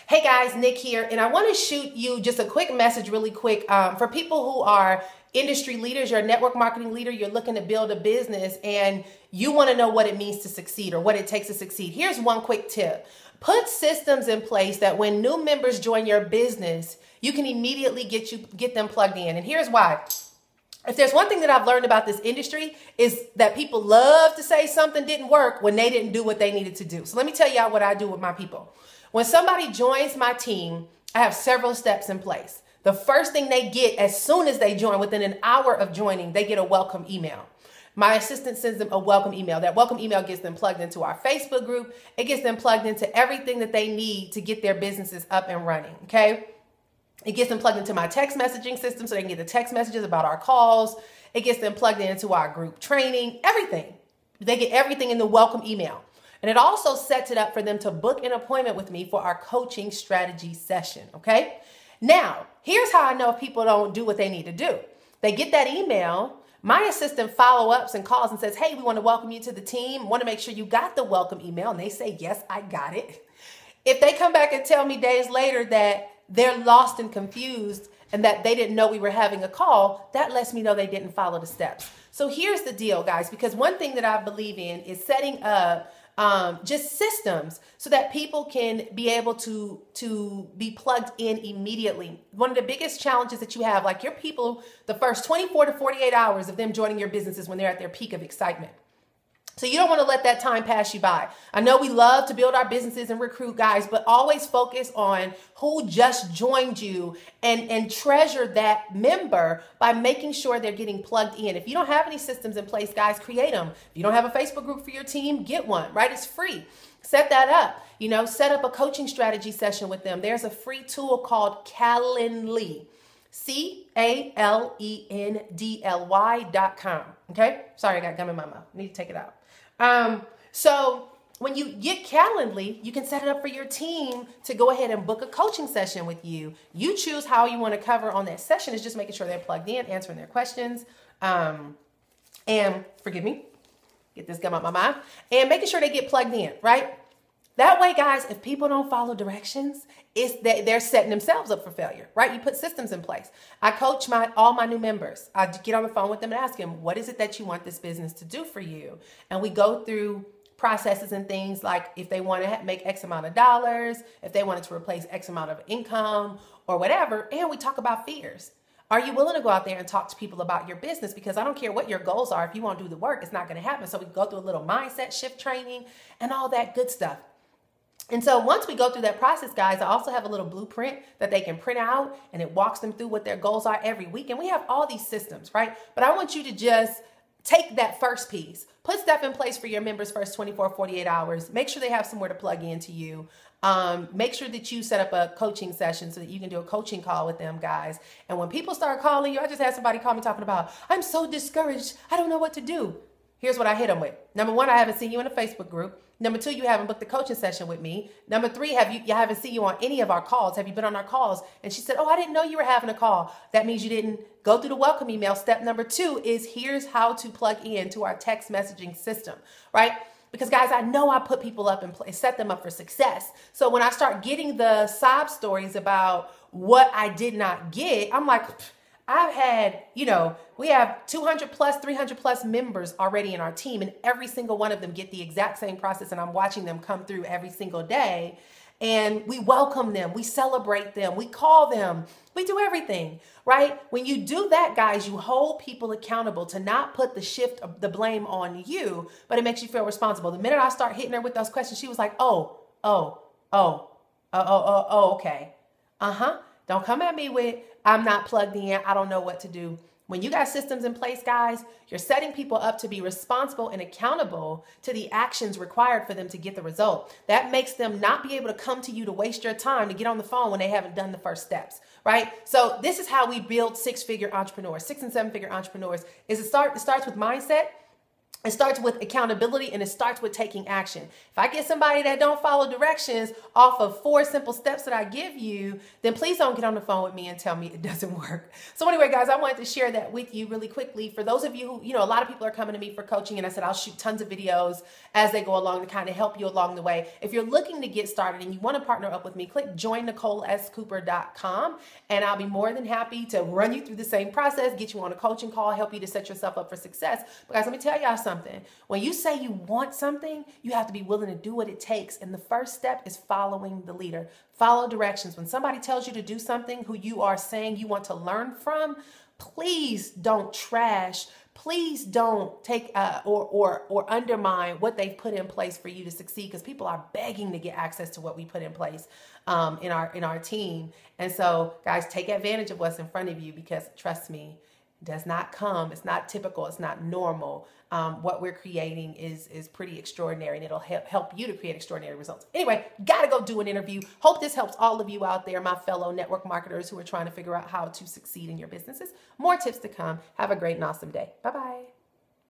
Hey guys, Nick here, and I want to shoot you just a quick message really quick for people who are industry leaders, you're a network marketing leader, you're looking to build a business, and you want to know what it means to succeed or what it takes to succeed. Here's one quick tip. Put systems in place that when new members join your business, you can immediately get them plugged in. And here's why. If there's one thing that I've learned about this industry is that people love to say something didn't work when they didn't do what they needed to do. So let me tell y'all what I do with my people. When somebody joins my team, I have several steps in place. The first thing they get as soon as they join, within an hour of joining, they get a welcome email. My assistant sends them a welcome email. That welcome email gets them plugged into our Facebook group. It gets them plugged into everything that they need to get their businesses up and running, okay? It gets them plugged into my text messaging system so they can get the text messages about our calls. It gets them plugged into our group training, everything. They get everything in the welcome email. And it also sets it up for them to book an appointment with me for our coaching strategy session, okay? Now, here's how I know if people don't do what they need to do. They get that email. My assistant follow-ups and calls and says, hey, we want to welcome you to the team. Want to make sure you got the welcome email. And they say, yes, I got it. If they come back and tell me days later that they're lost and confused and that they didn't know we were having a call, that lets me know they didn't follow the steps. So here's the deal, guys, because one thing that I believe in is setting up just systems so that people can be able to be plugged in immediately. One of the biggest challenges that you have, like your people, the first 24 to 48 hours of them joining your business is when they're at their peak of excitement. So you don't want to let that time pass you by. I know we love to build our businesses and recruit guys, but always focus on who just joined you and treasure that member by making sure they're getting plugged in. If you don't have any systems in place, guys, create them. If you don't have a Facebook group for your team, get one, right? It's free. Set that up. Set up a coaching strategy session with them. There's a free tool called Calendly. CALENDLY.com. Okay? Sorry, I got gum in my mouth. Need to take it out. So when you get Calendly, you can set it up for your team to go ahead and book a coaching session with you. You choose how you want to cover on that session. Is just making sure they're plugged in, answering their questions, and forgive me, get this gum out my mouth, and making sure they get plugged in, right? That way, guys, if people don't follow directions, it's that they're setting themselves up for failure, right? You put systems in place. I coach all my new members. I get on the phone with them and ask them, what is it that you want this business to do for you? And we go through processes and things like if they want to make X amount of dollars, if they wanted to replace X amount of income or whatever. And we talk about fears. Are you willing to go out there and talk to people about your business? Because I don't care what your goals are. If you won't do the work, it's not going to happen. So we go through a little mindset shift training and all that good stuff. And so once we go through that process, guys, I also have a little blueprint that they can print out, and it walks them through what their goals are every week. And we have all these systems, right? But I want you to just take that first piece, put stuff in place for your members first 24, 48 hours. Make sure they have somewhere to plug into you. Make sure that you set up a coaching session so that you can do a coaching call with them, guys. And when people start calling you, I just had somebody call me talking about, I'm so discouraged. I don't know what to do. Here's what I hit them with. Number one, I haven't seen you in a Facebook group. Number two, you haven't booked a coaching session with me. Number three, I haven't seen you on any of our calls. Have you been on our calls? And she said, oh, I didn't know you were having a call. That means you didn't go through the welcome email. Step number two is here's how to plug in to our text messaging system, right? Because guys, I know I put people up in place, set them up for success. So when I start getting the sob stories about what I did not get, I'm like, I've had, we have 200 plus, 300 plus members already in our team, and every single one of them get the exact same process, and I'm watching them come through every single day, and we welcome them, we celebrate them, we call them, we do everything, right? When you do that, guys, you hold people accountable to not put the shift of the blame on you, but it makes you feel responsible. The minute I start hitting her with those questions, she was like, okay. Don't come at me with, I'm not plugged in, I don't know what to do. When you got systems in place, guys, you're setting people up to be responsible and accountable to the actions required for them to get the result. That makes them not be able to come to you to waste your time to get on the phone when they haven't done the first steps, right? So this is how we build six-figure entrepreneurs, 6- and 7-figure entrepreneurs, is it starts with mindset. It starts with accountability and it starts with taking action. If I get somebody that don't follow directions off of 4 simple steps that I give you, then please don't get on the phone with me and tell me it doesn't work. So anyway, guys, I wanted to share that with you really quickly. For those of you who, a lot of people are coming to me for coaching, and I said I'll shoot tons of videos as they go along to kind of help you along the way. If you're looking to get started and you want to partner up with me, click joinnicolescooper.com and I'll be more than happy to run you through the same process, get you on a coaching call, help you to set yourself up for success. But guys, let me tell y'all something. When you say you want something, you have to be willing to do what it takes. And the first step is following the leader. Follow directions. When somebody tells you to do something who you are saying you want to learn from, please don't trash. Please don't take or undermine what they've put in place for you to succeed, because people are begging to get access to what we put in place in our team. And so, guys, take advantage of what's in front of you, because trust me, does not come. It's not typical. It's not normal. What we're creating is pretty extraordinary, and it'll help you to create extraordinary results. Anyway, got to go do an interview. Hope this helps all of you out there, my fellow network marketers who are trying to figure out how to succeed in your businesses. More tips to come. Have a great and awesome day. Bye-bye.